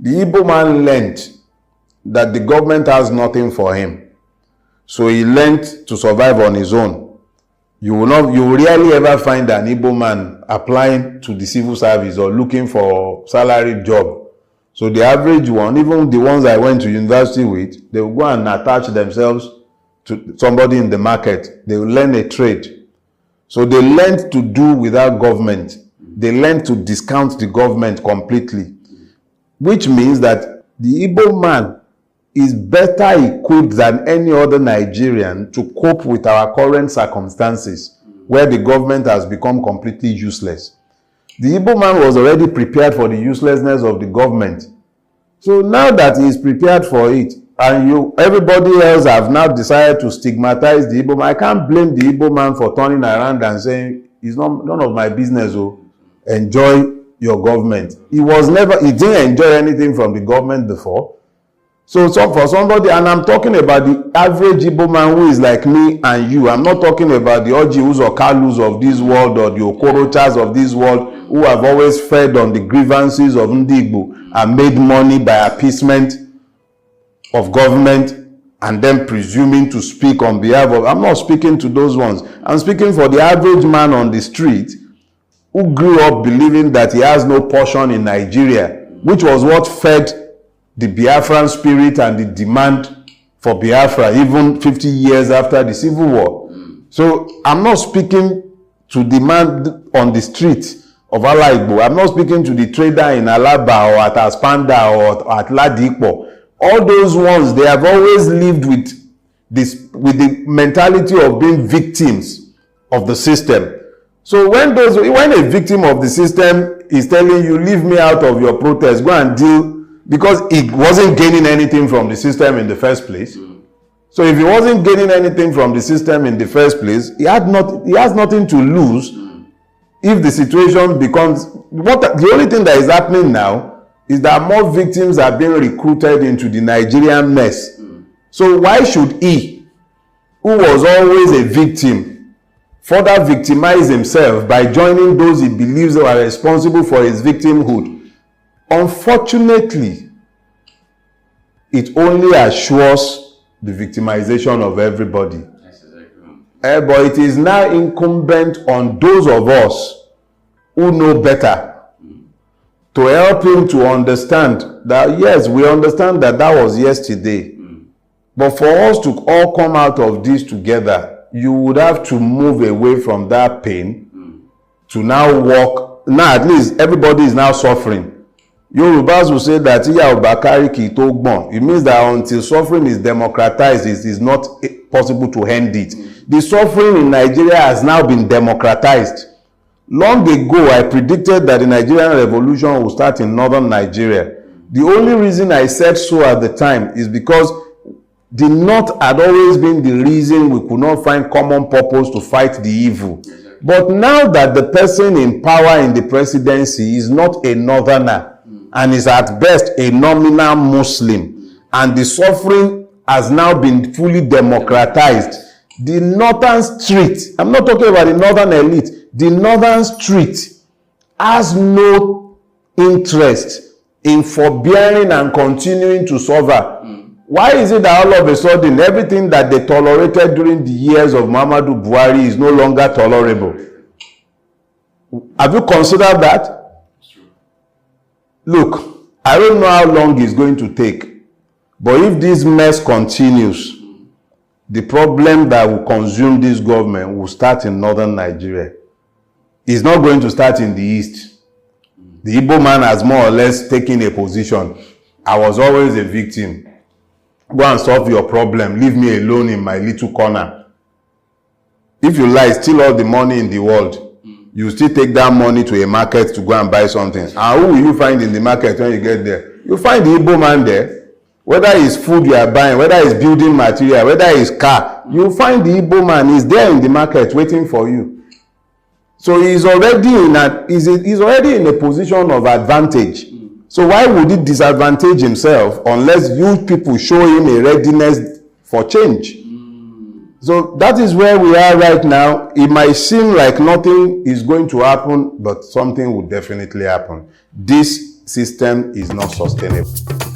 The Igbo man learned that the government has nothing for him. So he learned to survive on his own. You will rarely ever find an Igbo man applying to the civil service or looking for a salaried job. So the average one, even the ones I went to university with, they will go and attach themselves to somebody in the market. They will learn a trade. So they learned to do without government. They learned to discount the government completely. Which means that the Igbo man is better equipped than any other Nigerian to cope with our current circumstances, where the government has become completely useless. The Igbo man was already prepared for the uselessness of the government. So now that he is prepared for it, and everybody else have now decided to stigmatize the Igbo man, I can't blame the Igbo man for turning around and saying, it's none of my business, oh, enjoy your government. He didn't enjoy anything from the government before. So for somebody, and I'm talking about the average Igbo man who is like me and you. I'm not talking about the Ojihus or Kalus of this world or the Okorochas of this world who have always fed on the grievances of Ndi Igbo and made money by appeasement of government and then presuming to speak on behalf of. I'm not speaking to those ones. I'm speaking for the average man on the street who grew up believing that he has no portion in Nigeria, which was what fed the Biafran spirit and the demand for Biafra even 50 years after the Civil War. So I'm not speaking to the man on the street of Ala Igbo. I'm not speaking to the trader in Alaba or at Aspanda or at Ladipo. All those ones, they have always lived with the mentality of being victims of the system. So when a victim of the system is telling you, leave me out of your protest, go and deal, because it wasn't gaining anything from the system in the first place. So if he wasn't gaining anything from the system in the first place, he has nothing to lose if the situation becomes, the only thing that is happening now is that more victims are being recruited into the Nigerian mess. So why should he, who was always a victim, further victimize himself by joining those he believes are responsible for his victimhood? Unfortunately, it only assures the victimization of everybody. But it is now incumbent on those of us who know better to help him to understand that, yes, we understand that was yesterday. But for us to all come out of this together, you would have to move away from that pain to now walk. Now at least everybody is now suffering. Yorubas will say that it means that until suffering is democratized, it is not possible to end it. The suffering in Nigeria has now been democratized. Long ago, I predicted that the Nigerian revolution will start in northern Nigeria. The only reason I said so at the time is because the North had always been the reason we could not find common purpose to fight the evil. But now that the person in power in the presidency is not a northerner and is at best a nominal Muslim, and the suffering has now been fully democratized, the northern street, I'm not talking about the northern elite, the northern street has no interest in forbearing and continuing to suffer. Why is it that all of a sudden everything that they tolerated during the years of Muhammadu Buhari is no longer tolerable? Have you considered that? Look, I don't know how long it's going to take, but if this mess continues, the problem that will consume this government will start in northern Nigeria. It's not going to start in the east. The Igbo man has more or less taken a position. I was always a victim. Go and solve your problem. Leave me alone in my little corner. If you like, steal all the money in the world, you still take that money to a market to go and buy something. And who will you find in the market when you get there? You find the Igbo man there. Whether it's food you are buying, whether it's building material, whether it's car, you find the Igbo man is there in the market waiting for you. So he's already in a position of advantage. So why would he disadvantage himself unless you people show him a readiness for change? So that is where we are right now. It might seem like nothing is going to happen, but something will definitely happen. This system is not sustainable.